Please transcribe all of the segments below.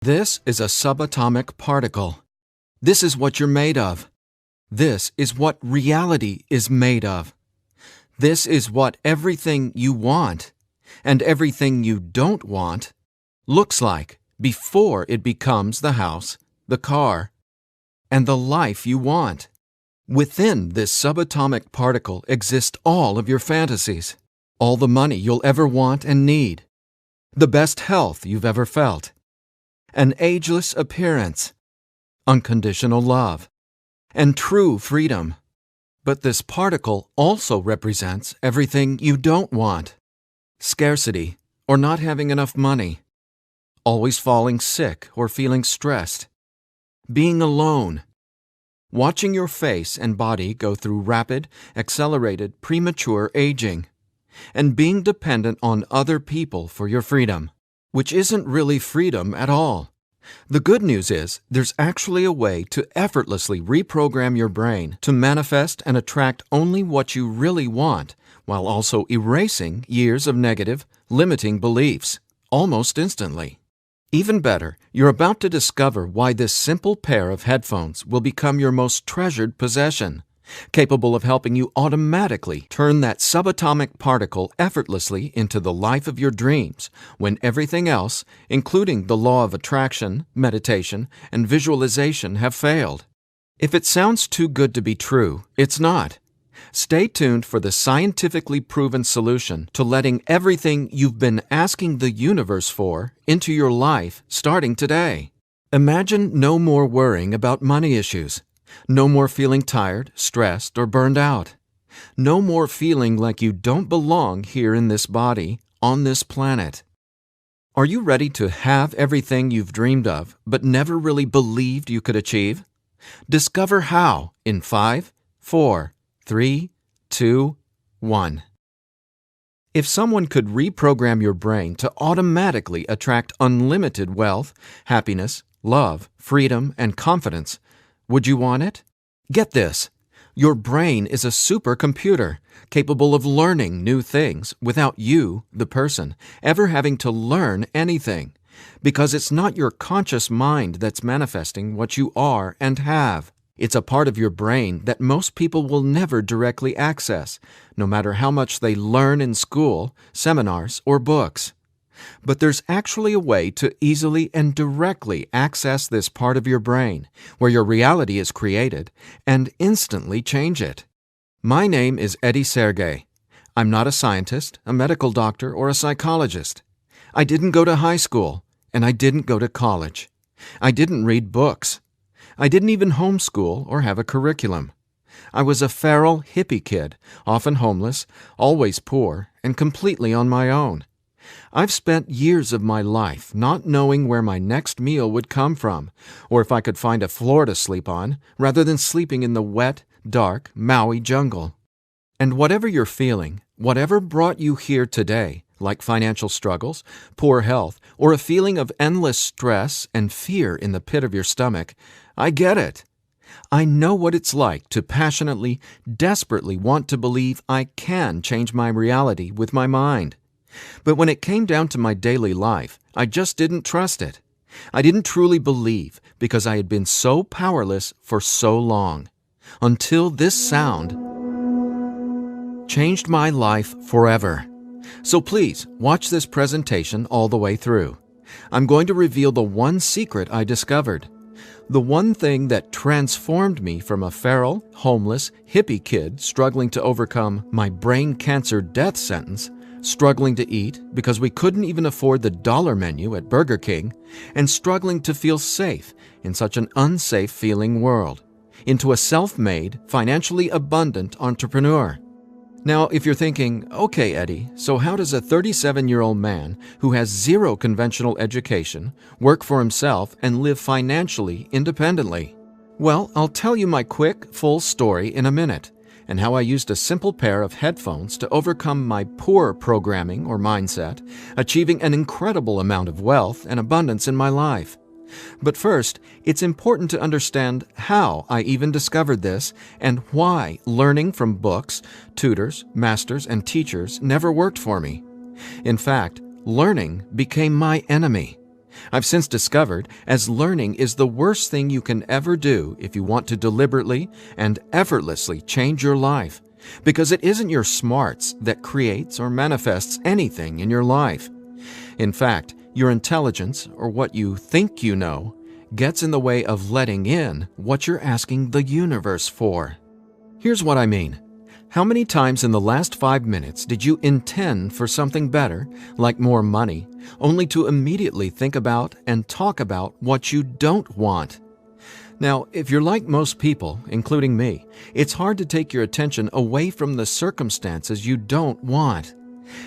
This is a subatomic particle. This is what you're made of. This is what reality is made of. This is what everything you want and everything you don't want looks like before it becomes the house, the car, and the life you want. Within this subatomic particle exist all of your fantasies, all the money you'll ever want and need, the best health you've ever felt, an ageless appearance, unconditional love, and true freedom. But this particle also represents everything you don't want: scarcity or not having enough money, always falling sick or feeling stressed, being alone, watching your face and body go through rapid, accelerated, premature aging, and being dependent on other people for your freedom, which isn't really freedom at all. The good news is there's actually a way to effortlessly reprogram your brain to manifest and attract only what you really want, while also erasing years of negative, limiting beliefs, almost instantly. Even better, you're about to discover why this simple pair of headphones will become your most treasured possession, capable of helping you automatically turn that subatomic particle effortlessly into the life of your dreams when everything else, including the law of attraction, meditation, and visualization, have failed. If it sounds too good to be true, it's not. Stay tuned for the scientifically proven solution to letting everything you've been asking the universe for into your life starting today. Imagine no more worrying about money issues. No more feeling tired, stressed, or burned out. No more feeling like you don't belong here in this body, on this planet. Are you ready to have everything you've dreamed of but never really believed you could achieve? Discover how in 5, 4, 3, 2, 1. If someone could reprogram your brain to automatically attract unlimited wealth, happiness, love, freedom, and confidence, would you want it? Get this. Your brain is a supercomputer capable of learning new things without you, the person, ever having to learn anything, because it's not your conscious mind that's manifesting what you are and have. It's a part of your brain that most people will never directly access, no matter how much they learn in school, seminars, or books. But there's actually a way to easily and directly access this part of your brain, where your reality is created, and instantly change it. My name is Sergey. I'm not a scientist, a medical doctor, or a psychologist. I didn't go to high school, and I didn't go to college. I didn't read books. I didn't even homeschool or have a curriculum. I was a feral hippie kid, often homeless, always poor, and completely on my own. I've spent years of my life not knowing where my next meal would come from, or if I could find a floor to sleep on, rather than sleeping in the wet, dark Maui jungle. And whatever you're feeling, whatever brought you here today, like financial struggles, poor health, or a feeling of endless stress and fear in the pit of your stomach, I get it. I know what it's like to passionately, desperately want to believe I can change my reality with my mind. But when it came down to my daily life, I just didn't trust it. I didn't truly believe because I had been so powerless for so long. Until this sound changed my life forever. So please, watch this presentation all the way through. I'm going to reveal the one secret I discovered. The one thing that transformed me from a feral, homeless, hippie kid struggling to overcome my brain cancer death sentence, struggling to eat because we couldn't even afford the dollar menu at Burger King, and struggling to feel safe in such an unsafe-feeling world, into a self-made, financially abundant entrepreneur. Now, if you're thinking, okay, Eddie, so how does a 37-year-old man who has zero conventional education work for himself and live financially independently? Well, I'll tell you my quick, full story in a minute, and how I used a simple pair of headphones to overcome my poor programming or mindset, achieving an incredible amount of wealth and abundance in my life. But first, it's important to understand how I even discovered this and why learning from books, tutors, masters, and teachers never worked for me. In fact, learning became my enemy. I've since discovered as learning is the worst thing you can ever do if you want to deliberately and effortlessly change your life, because it isn't your smarts that creates or manifests anything in your life. In fact, your intelligence, or what you think you know, gets in the way of letting in what you're asking the universe for. Here's what I mean. How many times in the last 5 minutes did you intend for something better, like more money, only to immediately think about and talk about what you don't want? Now, if you're like most people, including me, it's hard to take your attention away from the circumstances you don't want.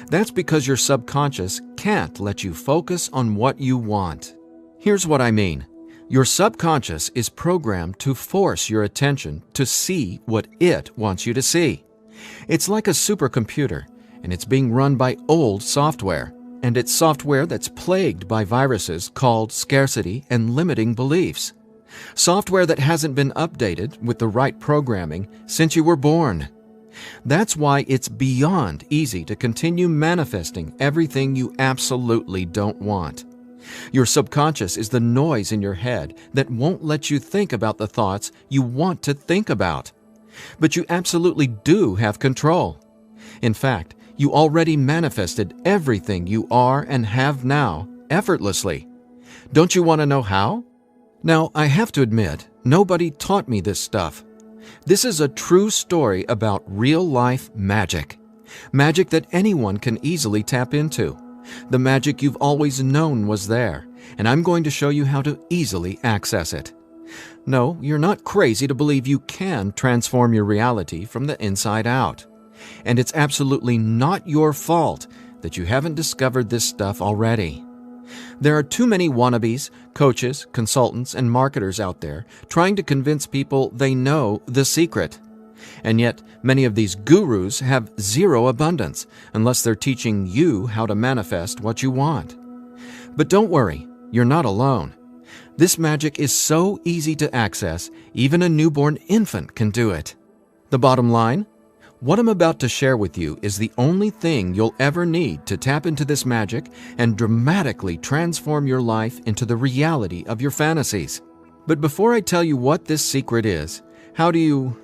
That's because your subconscious can't let you focus on what you want. Here's what I mean. Your subconscious is programmed to force your attention to see what it wants you to see. It's like a supercomputer, and it's being run by old software, and it's software that's plagued by viruses called scarcity and limiting beliefs. Software that hasn't been updated with the right programming since you were born. That's why it's beyond easy to continue manifesting everything you absolutely don't want. Your subconscious is the noise in your head that won't let you think about the thoughts you want to think about. But you absolutely do have control. In fact, you already manifested everything you are and have now effortlessly. Don't you want to know how? Now, I have to admit, nobody taught me this stuff. This is a true story about real-life magic. Magic that anyone can easily tap into. The magic you've always known was there, and I'm going to show you how to easily access it. No, you're not crazy to believe you can transform your reality from the inside out. And it's absolutely not your fault that you haven't discovered this stuff already. There are too many wannabes, coaches, consultants, and marketers out there trying to convince people they know the secret. And yet, many of these gurus have zero abundance unless they're teaching you how to manifest what you want. But don't worry, you're not alone. This magic is so easy to access, even a newborn infant can do it. The bottom line? What I'm about to share with you is the only thing you'll ever need to tap into this magic and dramatically transform your life into the reality of your fantasies. But before I tell you what this secret is, how do you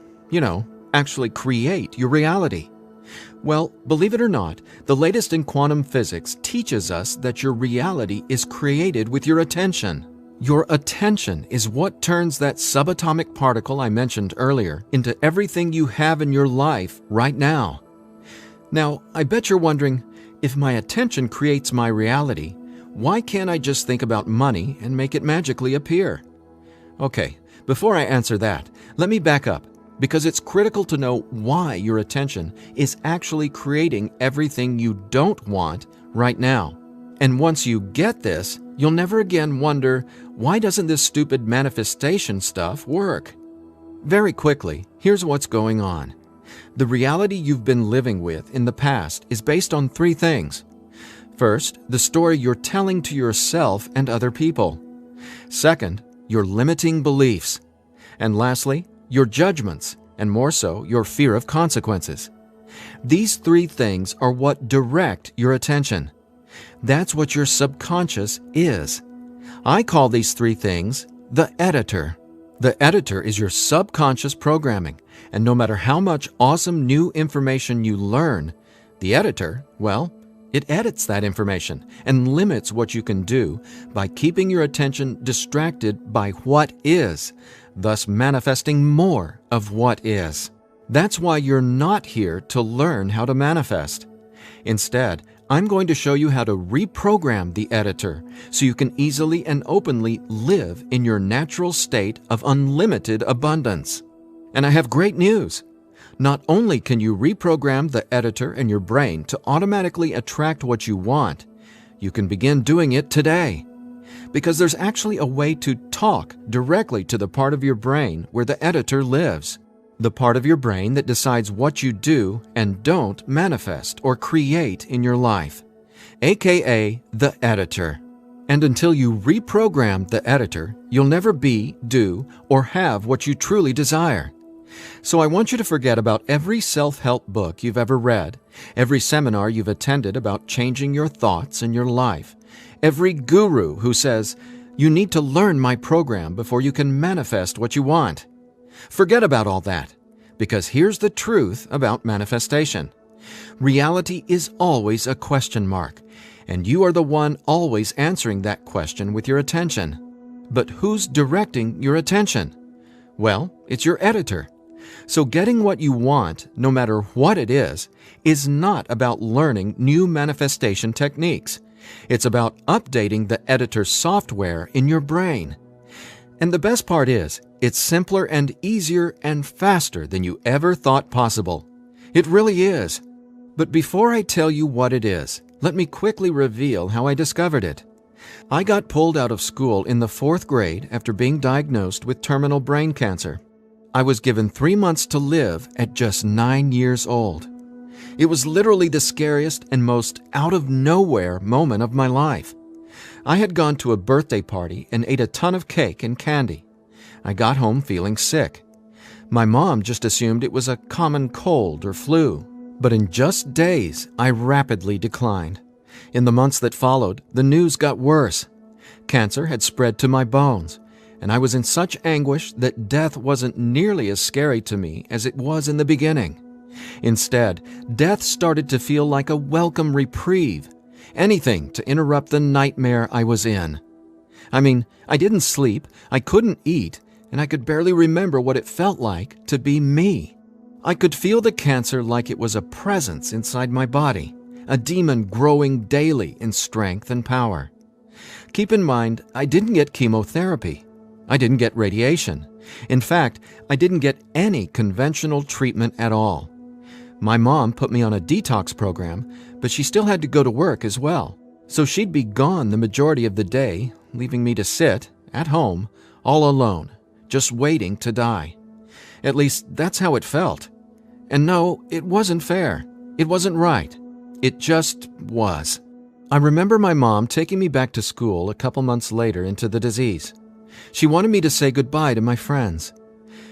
actually create your reality? Well, believe it or not, the latest in quantum physics teaches us that your reality is created with your attention. Your attention is what turns that subatomic particle I mentioned earlier into everything you have in your life right now. Now, I bet you're wondering, if my attention creates my reality, why can't I just think about money and make it magically appear? Okay, before I answer that, let me back up, because it's critical to know why your attention is actually creating everything you don't want right now. And once you get this, you'll never again wonder, why doesn't this stupid manifestation stuff work? Very quickly, here's what's going on. The reality you've been living with in the past is based on 3 things. First, the story you're telling to yourself and other people. Second, your limiting beliefs. And lastly, your judgments, and more so, your fear of consequences. These 3 things are what direct your attention. That's what your subconscious is. I call these 3 things the editor. The editor is your subconscious programming, and no matter how much awesome new information you learn, the editor, well, it edits that information and limits what you can do by keeping your attention distracted by what is, thus manifesting more of what is. That's why you're not here to learn how to manifest. Instead, I'm going to show you how to reprogram the editor so you can easily and openly live in your natural state of unlimited abundance. And I have great news. Not only can you reprogram the editor in your brain to automatically attract what you want, you can begin doing it today. Because there's actually a way to talk directly to the part of your brain where the editor lives. The part of your brain that decides what you do and don't manifest or create in your life, aka the editor. And until you reprogram the editor, you'll never be, do, or have what you truly desire. So I want you to forget about every self-help book you've ever read, every seminar you've attended about changing your thoughts and your life, Every guru who says, "You need to learn my program before you can manifest what you want." Forget about all that, because here's the truth about manifestation. Reality is always a question mark, and you are the one always answering that question with your attention. But who's directing your attention? Well, it's your editor. So getting what you want, no matter what it is not about learning new manifestation techniques. It's about updating the editor's software in your brain. And the best part is, it's simpler and easier and faster than you ever thought possible. It really is. But before I tell you what it is, let me quickly reveal how I discovered it. I got pulled out of school in the 4th grade after being diagnosed with terminal brain cancer. I was given 3 months to live at just 9 years old. It was literally the scariest and most out-of-nowhere moment of my life. I had gone to a birthday party and ate a ton of cake and candy. I got home feeling sick. My mom just assumed it was a common cold or flu. But in just days, I rapidly declined. In the months that followed, the news got worse. Cancer had spread to my bones, and I was in such anguish that death wasn't nearly as scary to me as it was in the beginning. Instead, death started to feel like a welcome reprieve, anything to interrupt the nightmare I was in. I mean, I didn't sleep, I couldn't eat, and I could barely remember what it felt like to be me. I could feel the cancer like it was a presence inside my body, a demon growing daily in strength and power. Keep in mind, I didn't get chemotherapy. I didn't get radiation. In fact, I didn't get any conventional treatment at all. My mom put me on a detox program, but she still had to go to work as well. So she'd be gone the majority of the day, leaving me to sit, at home, all alone, just waiting to die. At least, that's how it felt. And no, it wasn't fair. It wasn't right. It just was. I remember my mom taking me back to school a couple months later into the disease. She wanted me to say goodbye to my friends.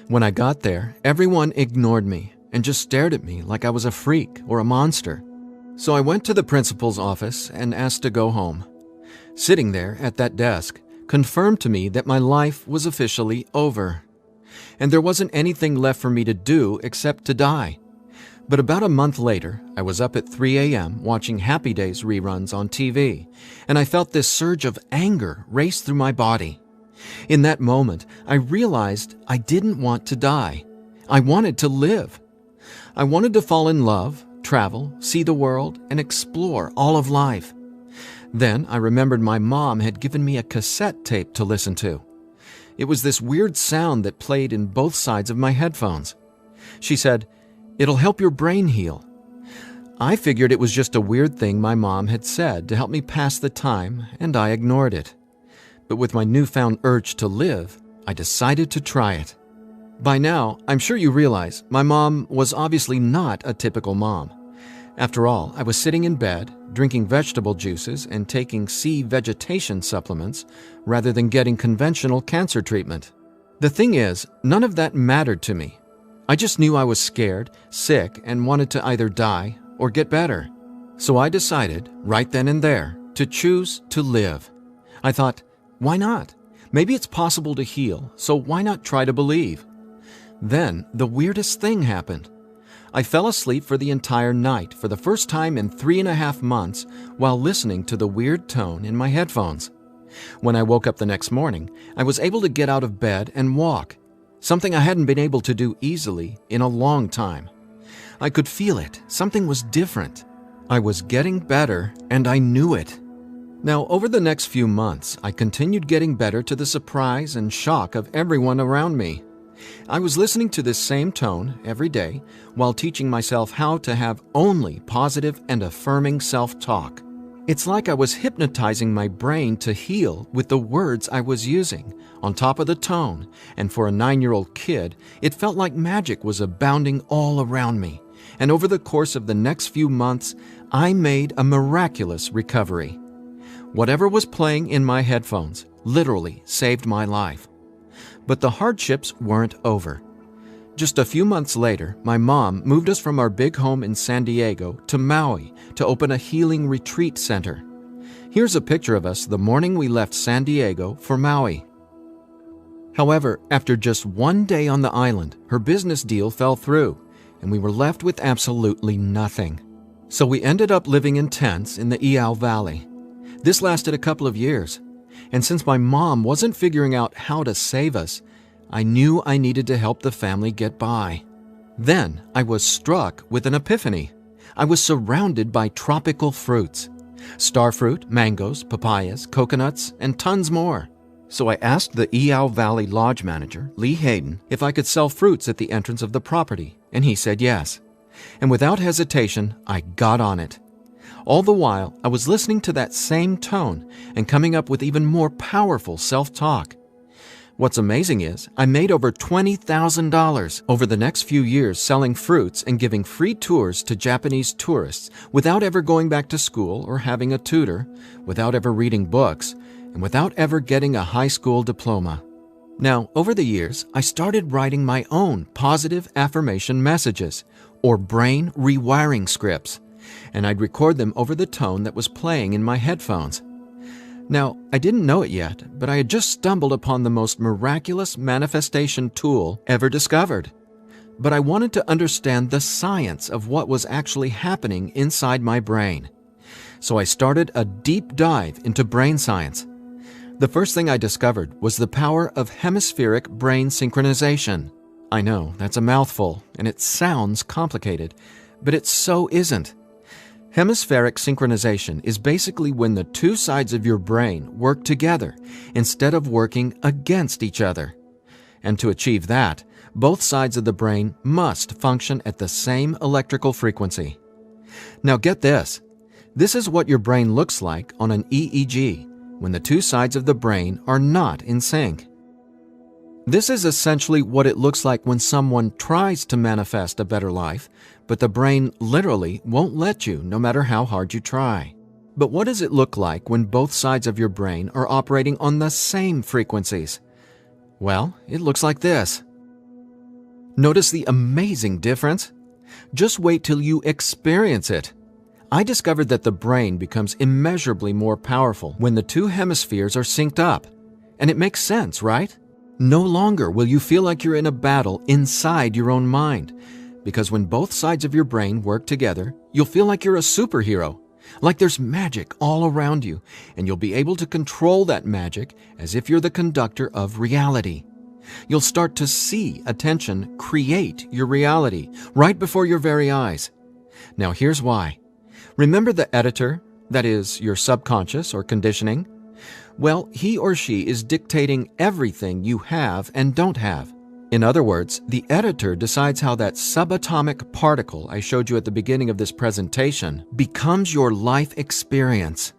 When I got there, everyone ignored me and just stared at me like I was a freak or a monster. So I went to the principal's office and asked to go home. Sitting there at that desk confirmed to me that my life was officially over. And there wasn't anything left for me to do except to die. But about a month later, I was up at 3 a.m. watching Happy Days reruns on TV, and I felt this surge of anger race through my body. In that moment, I realized I didn't want to die. I wanted to live. I wanted to fall in love, travel, see the world, and explore all of life. Then I remembered my mom had given me a cassette tape to listen to. It was this weird sound that played in both sides of my headphones. She said, "It'll help your brain heal." I figured it was just a weird thing my mom had said to help me pass the time, and I ignored it. But with my newfound urge to live, I decided to try it. By now, I'm sure you realize my mom was obviously not a typical mom. After all, I was sitting in bed, drinking vegetable juices and taking sea vegetation supplements rather than getting conventional cancer treatment. The thing is, none of that mattered to me. I just knew I was scared, sick, and wanted to either die or get better. So I decided, right then and there, to choose to live. I thought, why not? Maybe it's possible to heal, so why not try to believe? Then, the weirdest thing happened. I fell asleep for the entire night for the first time in 3.5 months while listening to the weird tone in my headphones. When I woke up the next morning, I was able to get out of bed and walk, something I hadn't been able to do easily in a long time. I could feel it. Something was different. I was getting better, and I knew it. Now, over the next few months, I continued getting better to the surprise and shock of everyone around me. I was listening to this same tone every day while teaching myself how to have only positive and affirming self-talk. It's like I was hypnotizing my brain to heal with the words I was using, on top of the tone, and for a 9-year-old kid, it felt like magic was abounding all around me. And over the course of the next few months, I made a miraculous recovery. Whatever was playing in my headphones literally saved my life. But the hardships weren't over. Just a few months later, my mom moved us from our big home in San Diego to Maui to open a healing retreat center. Here's a picture of us the morning we left San Diego for Maui. However, after just one day on the island, her business deal fell through, and we were left with absolutely nothing. So we ended up living in tents in the Iao Valley. This lasted a couple of years, and since my mom wasn't figuring out how to save us, I knew I needed to help the family get by. Then I was struck with an epiphany. I was surrounded by tropical fruits: starfruit, mangoes, papayas, coconuts, and tons more. So I asked the Iao Valley Lodge manager, Lee Hayden, if I could sell fruits at the entrance of the property, and he said yes. And without hesitation, I got on it. All the while, I was listening to that same tone and coming up with even more powerful self-talk. What's amazing is I made over $20,000 over the next few years selling fruits and giving free tours to Japanese tourists without ever going back to school or having a tutor, without ever reading books, and without ever getting a high school diploma. Now, over the years, I started writing my own positive affirmation messages, or brain rewiring scripts, and I'd record them over the tone that was playing in my headphones. Now, I didn't know it yet, but I had just stumbled upon the most miraculous manifestation tool ever discovered. But I wanted to understand the science of what was actually happening inside my brain. So I started a deep dive into brain science. The first thing I discovered was the power of hemispheric brain synchronization. I know, that's a mouthful, and it sounds complicated, but it so isn't. Hemispheric synchronization is basically when the two sides of your brain work together instead of working against each other. And to achieve that, both sides of the brain must function at the same electrical frequency. Now get this. This is what your brain looks like on an EEG when the two sides of the brain are not in sync. This is essentially what it looks like when someone tries to manifest a better life, but the brain literally won't let you no matter how hard you try. But what does it look like when both sides of your brain are operating on the same frequencies? Well, it looks like this. Notice the amazing difference? Just wait till you experience it. I discovered that the brain becomes immeasurably more powerful when the two hemispheres are synced up. And it makes sense, right? No longer will you feel like you're in a battle inside your own mind, because when both sides of your brain work together, you'll feel like you're a superhero, like there's magic all around you, and you'll be able to control that magic as if you're the conductor of reality. You'll start to see attention create your reality right before your very eyes. Now here's why. Remember the editor, that is, your subconscious or conditioning? Well, he or she is dictating everything you have and don't have. In other words, the editor decides how that subatomic particle I showed you at the beginning of this presentation becomes your life experience.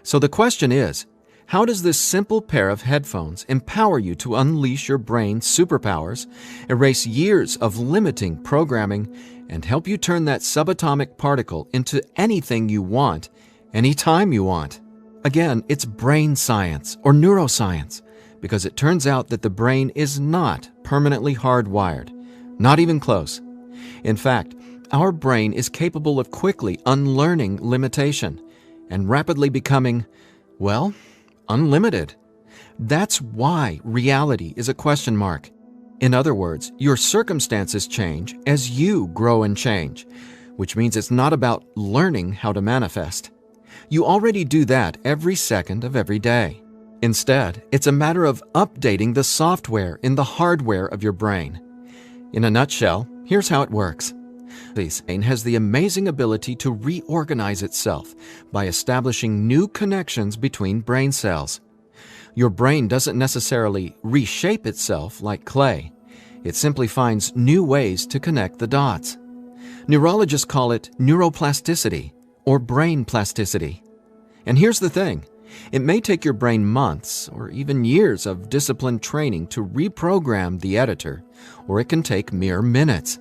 So the question is, how does this simple pair of headphones empower you to unleash your brain's superpowers, erase years of limiting programming, and help you turn that subatomic particle into anything you want, anytime you want? Again, it's brain science or neuroscience, because it turns out that the brain is not permanently hardwired, not even close. In fact, our brain is capable of quickly unlearning limitation and rapidly becoming, well, unlimited. That's why reality is a question mark. In other words, your circumstances change as you grow and change, which means it's not about learning how to manifest. You already do that every second of every day. Instead, it's a matter of updating the software in the hardware of your brain. In a nutshell, here's how it works. The brain has the amazing ability to reorganize itself by establishing new connections between brain cells. Your brain doesn't necessarily reshape itself like clay. It simply finds new ways to connect the dots. Neurologists call it neuroplasticity or brain plasticity. And here's the thing. It may take your brain months or even years of disciplined training to reprogram the editor, or it can take mere minutes.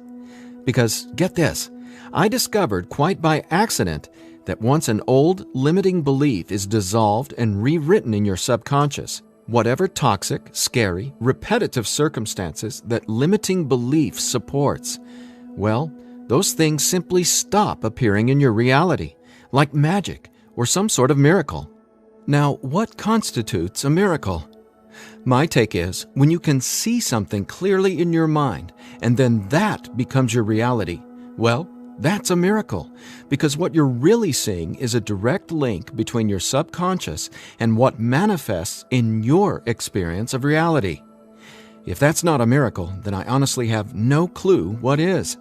Because, get this, I discovered quite by accident that once an old, limiting belief is dissolved and rewritten in your subconscious, whatever toxic, scary, repetitive circumstances that limiting belief supports, well, those things simply stop appearing in your reality, like magic or some sort of miracle. Now, what constitutes a miracle? My take is when you can see something clearly in your mind and then that becomes your reality, well, that's a miracle, because what you're really seeing is a direct link between your subconscious and what manifests in your experience of reality. If that's not a miracle, then I honestly have no clue what is.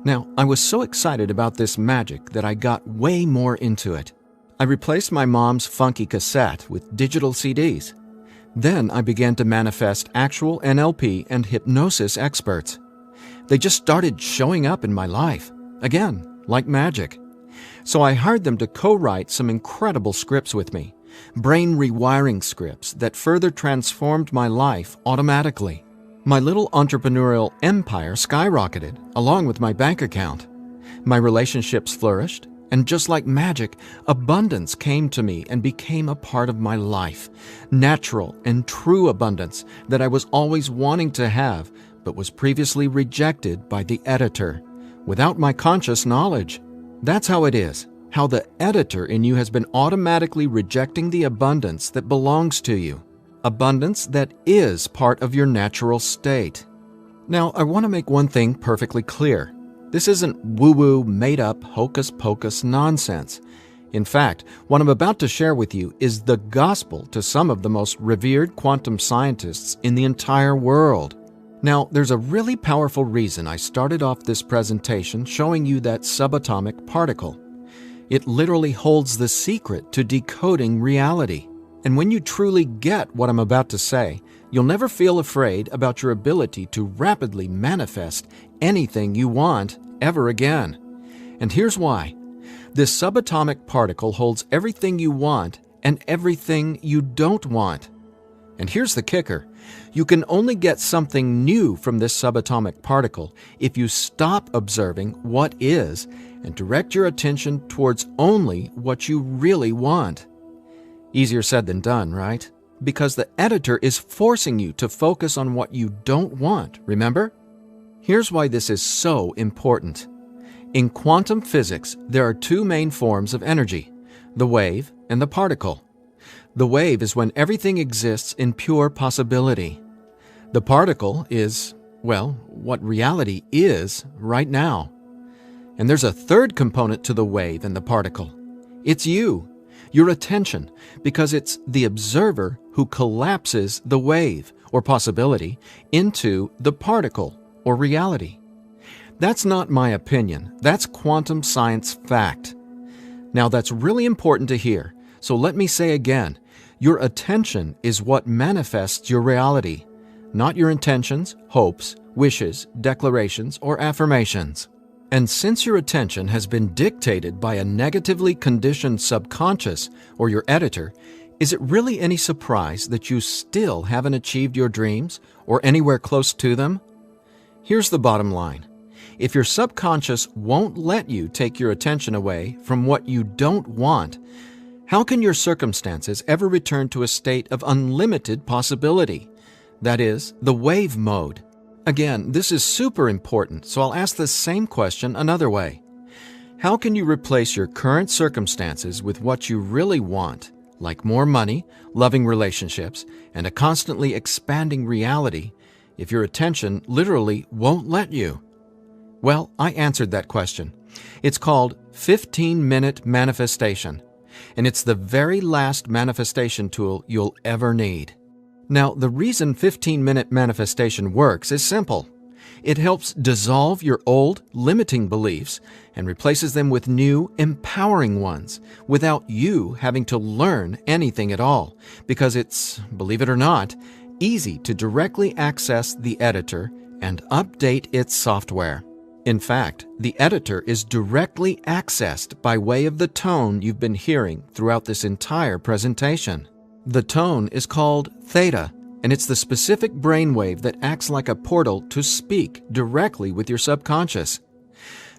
Now, I was so excited about this magic that I got way more into it. I replaced my mom's funky cassette with digital CDs. Then I began to manifest actual NLP and hypnosis experts. They just started showing up in my life, again, like magic. So I hired them to co-write some incredible scripts with me, brain rewiring scripts that further transformed my life automatically. My little entrepreneurial empire skyrocketed, along with my bank account. My relationships flourished, and just like magic, abundance came to me and became a part of my life. Natural and true abundance that I was always wanting to have, but was previously rejected by the editor, without my conscious knowledge. That's how it is, how the editor in you has been automatically rejecting the abundance that belongs to you. Abundance that is part of your natural state. Now, I want to make one thing perfectly clear. This isn't woo-woo, made-up, hocus-pocus nonsense. In fact, what I'm about to share with you is the gospel to some of the most revered quantum scientists in the entire world. Now, there's a really powerful reason I started off this presentation showing you that subatomic particle. It literally holds the secret to decoding reality. And when you truly get what I'm about to say, you'll never feel afraid about your ability to rapidly manifest anything you want ever again. And here's why. This subatomic particle holds everything you want and everything you don't want. And here's the kicker. You can only get something new from this subatomic particle if you stop observing what is and direct your attention towards only what you really want. Easier said than done, right? Because the editor is forcing you to focus on what you don't want, remember? Here's why this is so important. In quantum physics, there are two main forms of energy, the wave and the particle. The wave is when everything exists in pure possibility. The particle is, well, what reality is right now. And there's a third component to the wave and the particle. It's you, your attention, because it's the observer who collapses the wave, or possibility, into the particle, or reality. That's not my opinion. That's quantum science fact. Now that's really important to hear, so let me say again, your attention is what manifests your reality, not your intentions, hopes, wishes, declarations, or affirmations. And since your attention has been dictated by a negatively conditioned subconscious or your editor, is it really any surprise that you still haven't achieved your dreams or anywhere close to them? Here's the bottom line. If your subconscious won't let you take your attention away from what you don't want, how can your circumstances ever return to a state of unlimited possibility? That is, the wave mode. Again, this is super important, so I'll ask the same question another way. How can you replace your current circumstances with what you really want, like more money, loving relationships, and a constantly expanding reality, if your attention literally won't let you? Well, I answered that question. It's called 15-minute manifestation, and it's the very last manifestation tool you'll ever need. Now, the reason 15-minute manifestation works is simple. It helps dissolve your old, limiting beliefs and replaces them with new, empowering ones without you having to learn anything at all, because it's, believe it or not, easy to directly access the editor and update its software. In fact, the editor is directly accessed by way of the tone you've been hearing throughout this entire presentation. The tone is called Theta, and it's the specific brainwave that acts like a portal to speak directly with your subconscious.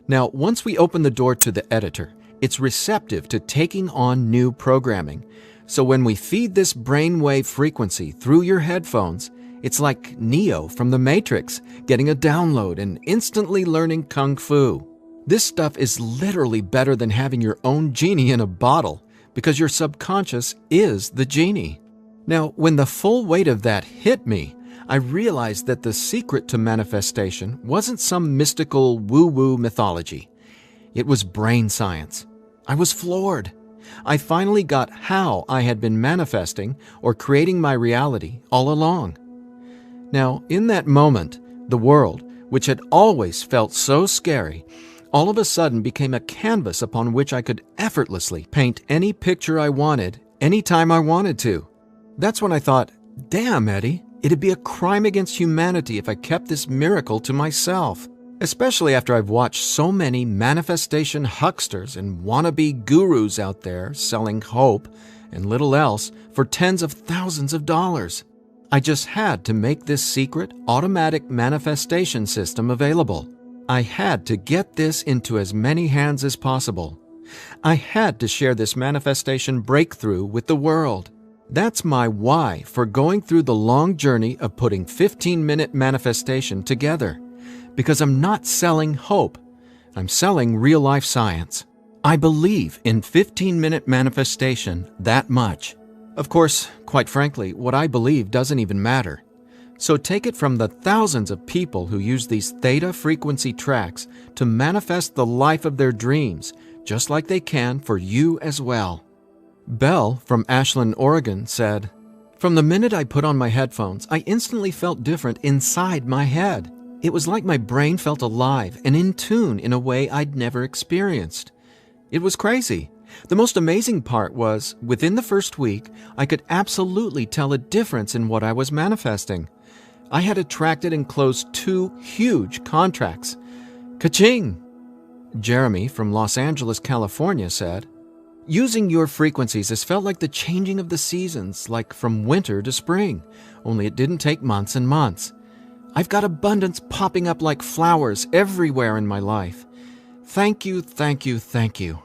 Now, once we open the door to the editor, it's receptive to taking on new programming. So when we feed this brainwave frequency through your headphones, it's like Neo from the Matrix getting a download and instantly learning Kung Fu. This stuff is literally better than having your own genie in a bottle, because your subconscious is the genie. Now, when the full weight of that hit me, I realized that the secret to manifestation wasn't some mystical woo-woo mythology. It was brain science. I was floored. I finally got how I had been manifesting or creating my reality all along. Now, in that moment, the world, which had always felt so scary, all of a sudden became a canvas upon which I could effortlessly paint any picture I wanted, anytime I wanted to. That's when I thought, damn, Eddie, it'd be a crime against humanity if I kept this miracle to myself. Especially after I've watched so many manifestation hucksters and wannabe gurus out there selling hope and little else for tens of thousands of dollars. I just had to make this secret, automatic manifestation system available. I had to get this into as many hands as possible. I had to share this manifestation breakthrough with the world. That's my why for going through the long journey of putting 15-minute manifestation together. Because I'm not selling hope. I'm selling real-life science. I believe in 15-minute manifestation that much. Of course, quite frankly, what I believe doesn't even matter. So take it from the thousands of people who use these theta frequency tracks to manifest the life of their dreams, just like they can for you as well. Belle from Ashland, Oregon said, "From the minute I put on my headphones, I instantly felt different inside my head. It was like my brain felt alive and in tune in a way I'd never experienced. It was crazy. The most amazing part was, within the first week, I could absolutely tell a difference in what I was manifesting. I had attracted and closed 2 huge contracts. Ka-ching!" Jeremy from Los Angeles, California said, "Using your frequencies has felt like the changing of the seasons, like from winter to spring, only it didn't take months and months. I've got abundance popping up like flowers everywhere in my life. Thank you, thank you, thank you."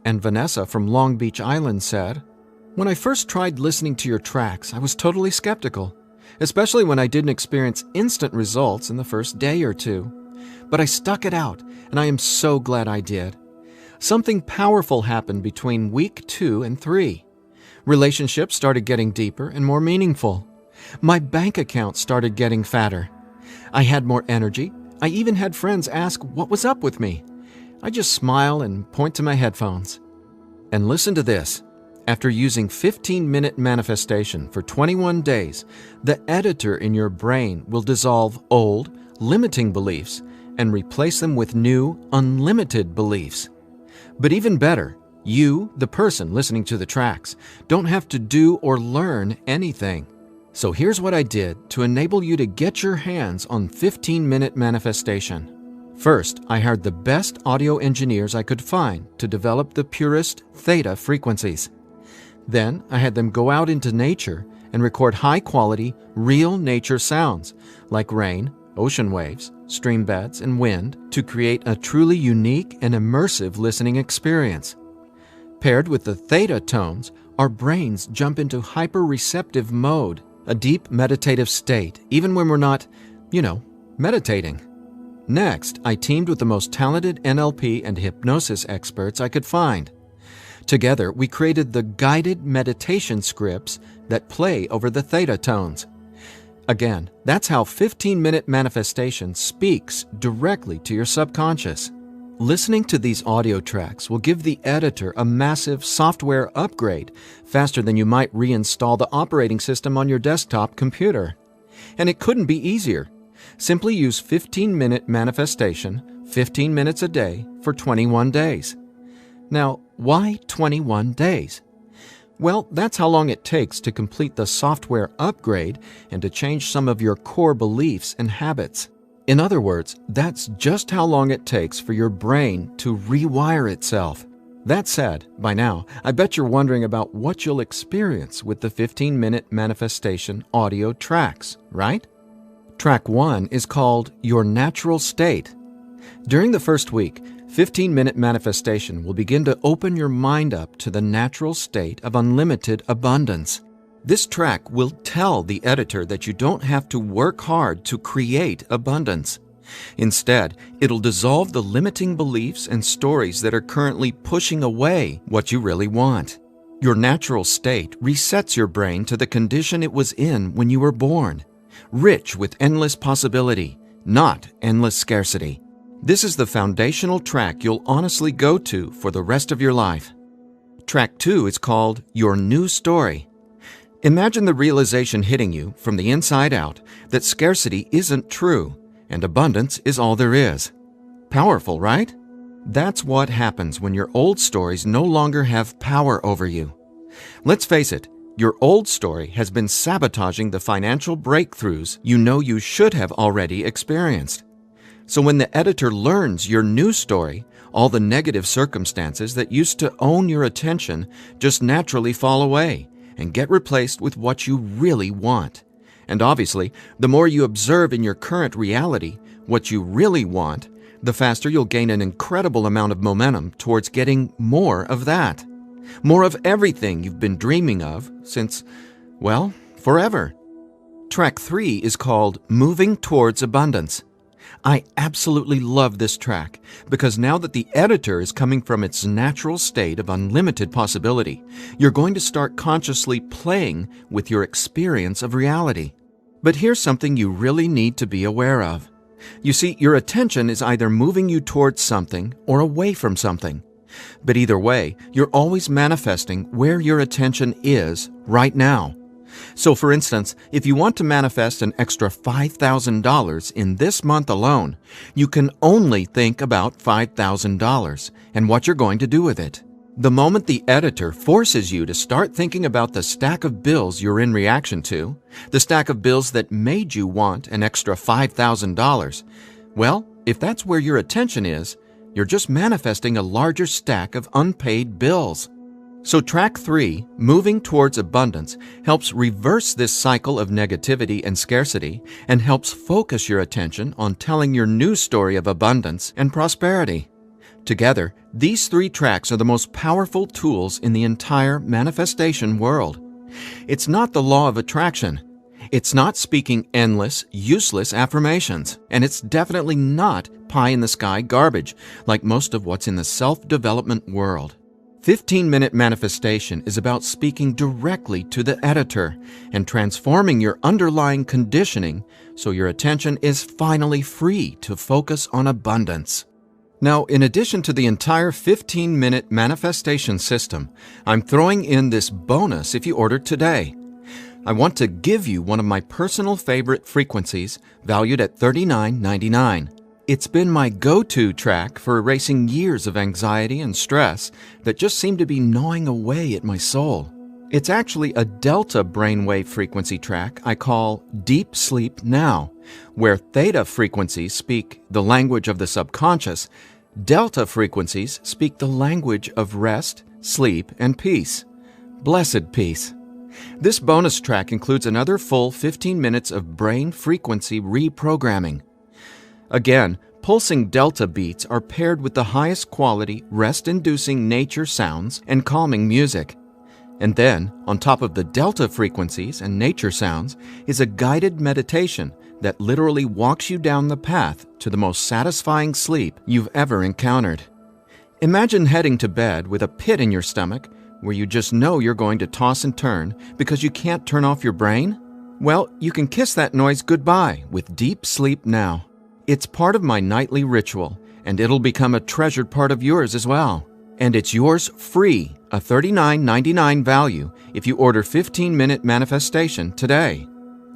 And Vanessa from Long Beach Island said, "When I first tried listening to your tracks, I was totally skeptical, especially when I didn't experience instant results in the first day or 2. But I stuck it out, and I am so glad I did. Something powerful happened between week 2 and 3. Relationships started getting deeper and more meaningful. My bank account started getting fatter. I had more energy. I even had friends ask what was up with me. I just smile and point to my headphones. And listen to this. After using 15-minute manifestation for 21 days, the editor in your brain will dissolve old, limiting beliefs and replace them with new, unlimited beliefs. But even better, you, the person listening to the tracks, don't have to do or learn anything. So here's what I did to enable you to get your hands on 15-minute manifestation. First, I hired the best audio engineers I could find to develop the purest theta frequencies. Then, I had them go out into nature and record high-quality, real nature sounds like rain, ocean waves, stream beds, and wind to create a truly unique and immersive listening experience. Paired with the theta tones, our brains jump into hyper-receptive mode, a deep meditative state, even when we're not, meditating. Next, I teamed with the most talented NLP and hypnosis experts I could find. Together, we created the guided meditation scripts that play over the theta tones. Again, that's how 15-minute manifestation speaks directly to your subconscious. Listening to these audio tracks will give the editor a massive software upgrade faster than you might reinstall the operating system on your desktop computer. And it couldn't be easier. Simply use 15-minute manifestation, 15 minutes a day for 21 days. Now, why 21 days? Well, that's how long it takes to complete the software upgrade and to change some of your core beliefs and habits. In other words, that's just how long it takes for your brain to rewire itself. That said, by now, I bet you're wondering about what you'll experience with the 15-minute manifestation audio tracks, right? Track 1 is called Your Natural State. During the first week, 15-minute manifestation will begin to open your mind up to the natural state of unlimited abundance. This track will tell the editor that you don't have to work hard to create abundance. Instead, it'll dissolve the limiting beliefs and stories that are currently pushing away what you really want. Your natural state resets your brain to the condition it was in when you were born, rich with endless possibility, not endless scarcity. This is the foundational track you'll honestly go to for the rest of your life. Track 2 is called Your New Story. Imagine the realization hitting you from the inside out that scarcity isn't true and abundance is all there is. Powerful, right? That's what happens when your old stories no longer have power over you. Let's face it, your old story has been sabotaging the financial breakthroughs you know you should have already experienced. So when the editor learns your new story, all the negative circumstances that used to own your attention just naturally fall away and get replaced with what you really want. And obviously, the more you observe in your current reality what you really want, the faster you'll gain an incredible amount of momentum towards getting more of that. More of everything you've been dreaming of since, well, forever. Track 3 is called Moving Towards Abundance. I absolutely love this track because now that the editor is coming from its natural state of unlimited possibility, you're going to start consciously playing with your experience of reality. But here's something you really need to be aware of. You see, your attention is either moving you towards something or away from something. But either way, you're always manifesting where your attention is right now. So for instance, if you want to manifest an extra $5,000 in this month alone, you can only think about $5,000 and what you're going to do with it. The moment the editor forces you to start thinking about the stack of bills you're in reaction to, the stack of bills that made you want an extra $5,000, well, if that's where your attention is, you're just manifesting a larger stack of unpaid bills. So track 3, Moving Towards Abundance, helps reverse this cycle of negativity and scarcity and helps focus your attention on telling your new story of abundance and prosperity. Together, these 3 tracks are the most powerful tools in the entire manifestation world. It's not the law of attraction. It's not speaking endless, useless affirmations. And it's definitely not pie-in-the-sky garbage like most of what's in the self-development world. 15-minute manifestation is about speaking directly to the editor and transforming your underlying conditioning so your attention is finally free to focus on abundance. Now, in addition to the entire 15-minute manifestation system, I'm throwing in this bonus if you order today. I want to give you one of my personal favorite frequencies valued at $39.99. It's been my go-to track for erasing years of anxiety and stress that just seem to be gnawing away at my soul. It's actually a delta brainwave frequency track I call Deep Sleep Now, where theta frequencies speak the language of the subconscious, delta frequencies speak the language of rest, sleep, and peace. Blessed peace. This bonus track includes another full 15 minutes of brain frequency reprogramming. Again, pulsing delta beats are paired with the highest quality, rest-inducing nature sounds and calming music. And then, on top of the delta frequencies and nature sounds, is a guided meditation that literally walks you down the path to the most satisfying sleep you've ever encountered. Imagine heading to bed with a pit in your stomach where you just know you're going to toss and turn because you can't turn off your brain? Well, you can kiss that noise goodbye with Deep Sleep Now. It's part of my nightly ritual, and it'll become a treasured part of yours as well. And it's yours free, a $39.99 value, if you order 15-minute manifestation today.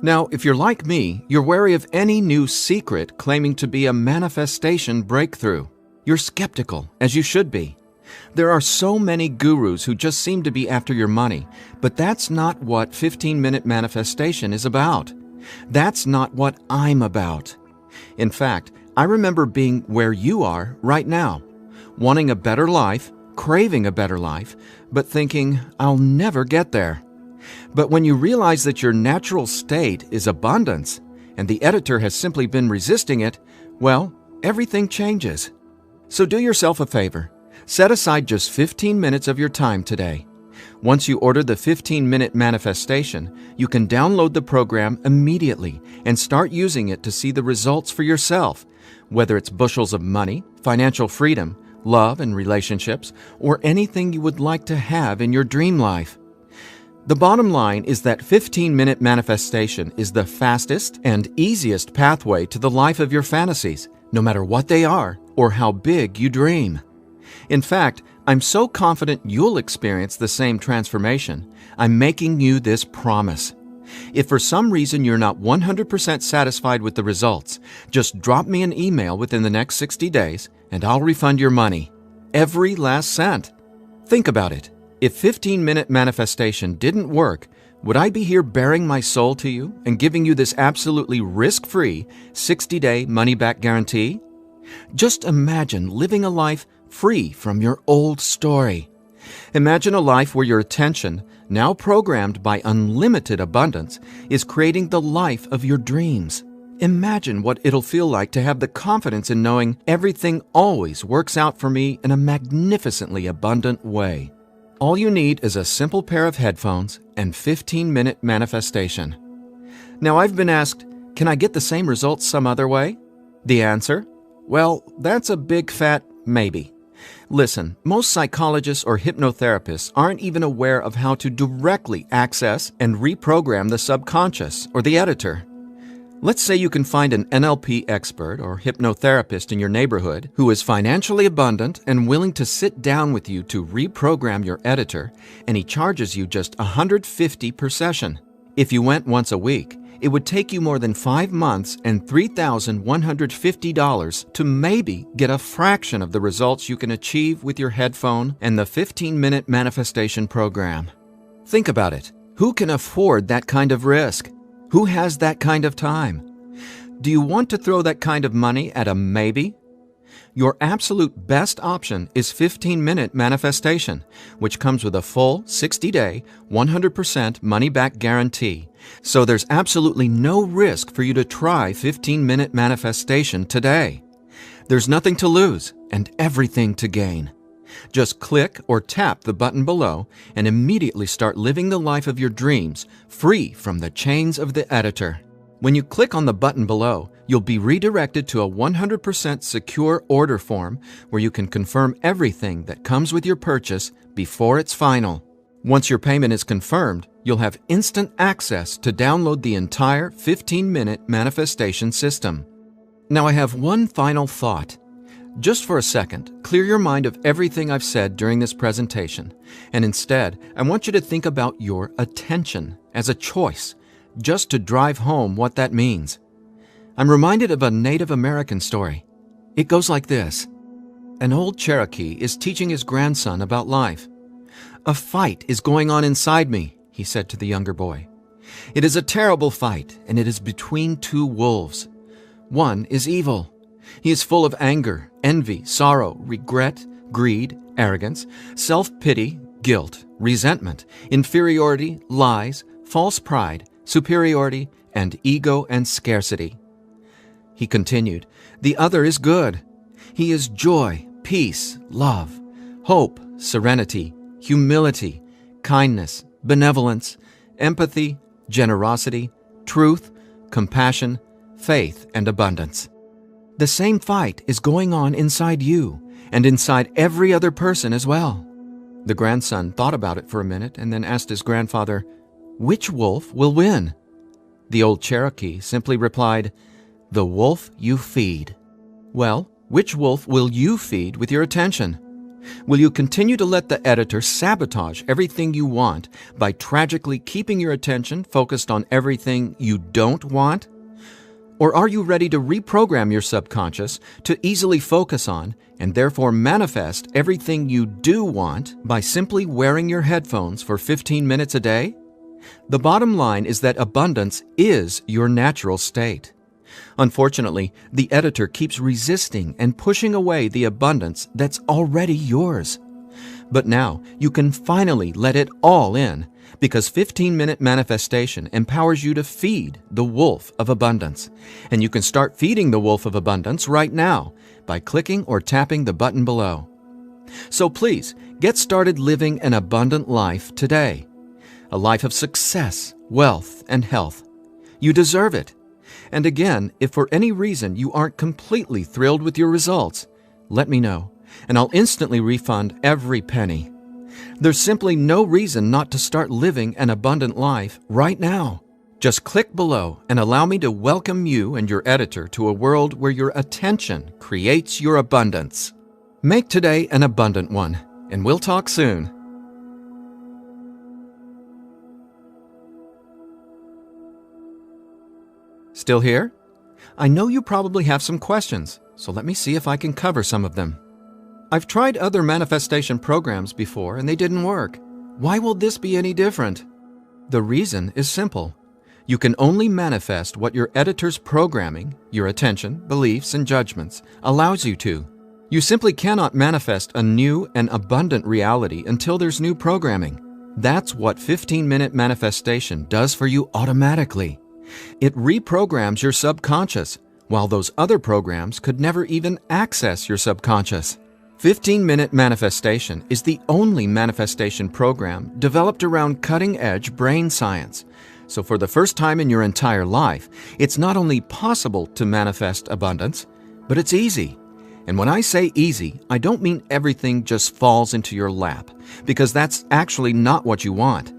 Now, if you're like me, you're wary of any new secret claiming to be a manifestation breakthrough. You're skeptical, as you should be. There are so many gurus who just seem to be after your money, but that's not what 15-minute manifestation is about. That's not what I'm about. In fact, I remember being where you are right now, wanting a better life, craving a better life, but thinking, I'll never get there. But when you realize that your natural state is abundance, and the editor has simply been resisting it, well, everything changes. So do yourself a favor. Set aside just 15 minutes of your time today. Once you order the 15-minute manifestation, you can download the program immediately and start using it to see the results for yourself, whether it's bushels of money, financial freedom, love and relationships, or anything you would like to have in your dream life. The bottom line is that 15-minute manifestation is the fastest and easiest pathway to the life of your fantasies, no matter what they are or how big you dream. In fact, I'm so confident you'll experience the same transformation, I'm making you this promise. If for some reason you're not 100% satisfied with the results, just drop me an email within the next 60 days and I'll refund your money. Every last cent. Think about it. If 15-minute manifestation didn't work, would I be here bearing my soul to you and giving you this absolutely risk-free 60-day money-back guarantee? Just imagine living a life free from your old story. Imagine a life where your attention, now programmed by unlimited abundance, is creating the life of your dreams. Imagine what it'll feel like to have the confidence in knowing everything always works out for me in a magnificently abundant way. All you need is a simple pair of headphones and 15-minute manifestation. Now, I've been asked, can I get the same results some other way? The answer? Well, that's a big fat maybe. Listen, most psychologists or hypnotherapists aren't even aware of how to directly access and reprogram the subconscious or the editor. Let's say you can find an NLP expert or hypnotherapist in your neighborhood who is financially abundant and willing to sit down with you to reprogram your editor, and he charges you just $150 per session. If you went once a week, it would take you more than 5 months and $3,150 to maybe get a fraction of the results you can achieve with your headphone and the 15-minute manifestation program. Think about it. Who can afford that kind of risk? Who has that kind of time? Do you want to throw that kind of money at a maybe? Your absolute best option is 15-minute manifestation, which comes with a full 60-day, 100% money-back guarantee. So there's absolutely no risk for you to try 15-minute manifestation today. There's nothing to lose and everything to gain. Just click or tap the button below and immediately start living the life of your dreams, free from the chains of the editor. When you click on the button below, you'll be redirected to a 100% secure order form where you can confirm everything that comes with your purchase before it's final. Once your payment is confirmed, you'll have instant access to download the entire 15-minute manifestation system. Now I have one final thought. Just for a second, clear your mind of everything I've said during this presentation, and instead, I want you to think about your attention as a choice, just to drive home what that means. I'm reminded of a Native American story. It goes like this. An old Cherokee is teaching his grandson about life. "A fight is going on inside me," he said to the younger boy. "It is a terrible fight, and it is between two wolves. One is evil. He is full of anger, envy, sorrow, regret, greed, arrogance, self-pity, guilt, resentment, inferiority, lies, false pride, superiority, and ego and scarcity." He continued, "The other is good. He is joy, peace, love, hope, serenity, humility, kindness, benevolence, empathy, generosity, truth, compassion, faith, and abundance. The same fight is going on inside you and inside every other person as well." The grandson thought about it for a minute and then asked his grandfather, "Which wolf will win?" The old Cherokee simply replied, "The wolf you feed." Well, which wolf will you feed with your attention? Will you continue to let the editor sabotage everything you want by tragically keeping your attention focused on everything you don't want? Or are you ready to reprogram your subconscious to easily focus on and therefore manifest everything you do want by simply wearing your headphones for 15 minutes a day? The bottom line is that abundance is your natural state. Unfortunately, the editor keeps resisting and pushing away the abundance that's already yours. But now you can finally let it all in, because 15-minute manifestation empowers you to feed the wolf of abundance. And you can start feeding the wolf of abundance right now by clicking or tapping the button below. So please, get started living an abundant life today. A life of success, wealth, and health. You deserve it. And again, if for any reason you aren't completely thrilled with your results, let me know, and I'll instantly refund every penny. There's simply no reason not to start living an abundant life right now. Just click below and allow me to welcome you and your editor to a world where your attention creates your abundance. Make today an abundant one, and we'll talk soon. Still here? I know you probably have some questions, so let me see if I can cover some of them. I've tried other manifestation programs before and they didn't work. Why will this be any different? The reason is simple. You can only manifest what your editor's programming, your attention, beliefs, and judgments allows you to. You simply cannot manifest a new and abundant reality until there's new programming. That's what 15-minute manifestation does for you automatically. It reprograms your subconscious, while those other programs could never even access your subconscious. 15-minute manifestation is the only manifestation program developed around cutting-edge brain science. So for the first time in your entire life, it's not only possible to manifest abundance, but it's easy. And when I say easy, I don't mean everything just falls into your lap, because that's actually not what you want.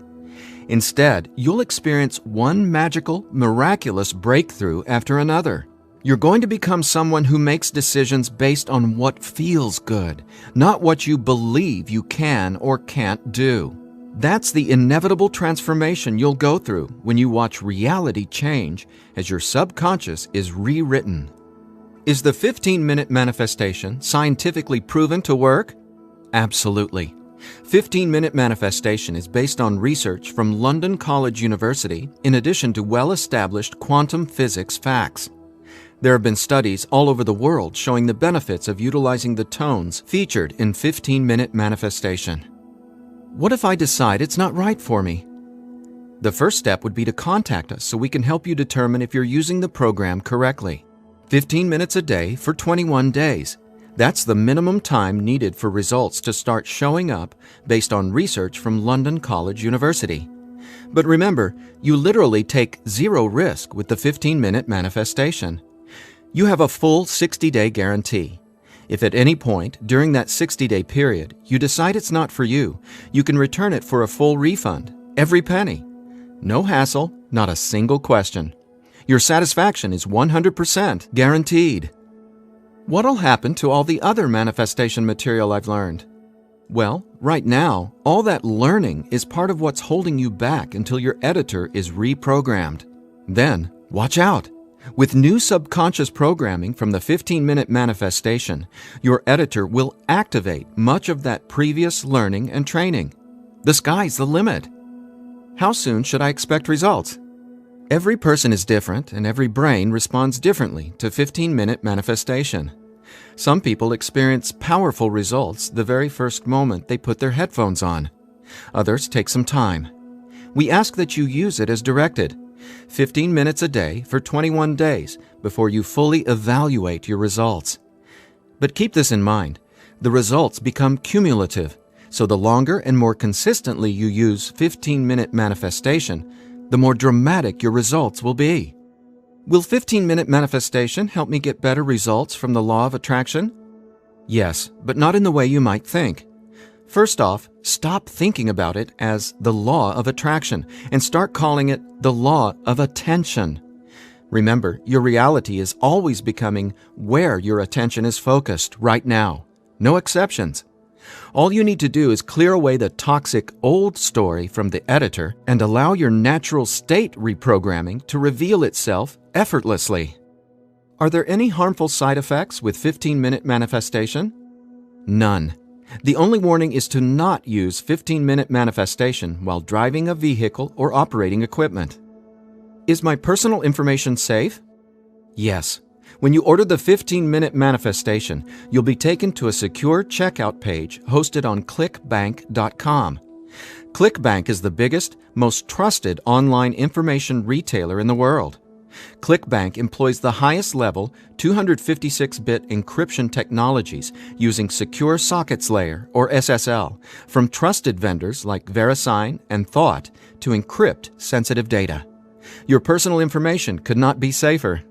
Instead, you'll experience one magical, miraculous breakthrough after another. You're going to become someone who makes decisions based on what feels good, not what you believe you can or can't do. That's the inevitable transformation you'll go through when you watch reality change as your subconscious is rewritten. Is the 15-minute manifestation scientifically proven to work? Absolutely. 15-minute manifestation is based on research from London College University in addition to well-established quantum physics facts. There have been studies all over the world showing the benefits of utilizing the tones featured in 15-minute manifestation. What if I decide it's not right for me? The first step would be to contact us so we can help you determine if you're using the program correctly. 15 minutes a day for 21 days. That's the minimum time needed for results to start showing up based on research from London College University. But remember, you literally take zero risk with the 15-minute manifestation. You have a full 60-day guarantee. If at any point during that 60-day period you decide it's not for you, you can return it for a full refund, every penny. No hassle, not a single question. Your satisfaction is 100% guaranteed. What'll happen to all the other manifestation material I've learned? Well, right now, all that learning is part of what's holding you back until your editor is reprogrammed. Then, watch out! With new subconscious programming from the 15-minute manifestation, your editor will activate much of that previous learning and training. The sky's the limit. How soon should I expect results? Every person is different and every brain responds differently to 15-minute manifestation. Some people experience powerful results the very first moment they put their headphones on. Others take some time. We ask that you use it as directed. 15 minutes a day for 21 days before you fully evaluate your results. But keep this in mind, the results become cumulative, so the longer and more consistently you use 15-minute manifestation, the more dramatic your results will be. Will 15-minute manifestation help me get better results from the law of attraction? Yes, but not in the way you might think. First off, stop thinking about it as the law of attraction and start calling it the law of attention. Remember, your reality is always becoming where your attention is focused right now. No exceptions. All you need to do is clear away the toxic old story from the editor and allow your natural state reprogramming to reveal itself effortlessly. Are there any harmful side effects with 15-minute manifestation? None. The only warning is to not use 15-minute manifestation while driving a vehicle or operating equipment. Is my personal information safe? Yes. When you order the 15-minute manifestation, you'll be taken to a secure checkout page hosted on clickbank.com. ClickBank is the biggest, most trusted online information retailer in the world. ClickBank employs the highest level 256-bit encryption technologies using Secure Sockets Layer, or SSL, from trusted vendors like VeriSign and Theta to encrypt sensitive data. Your personal information could not be safer.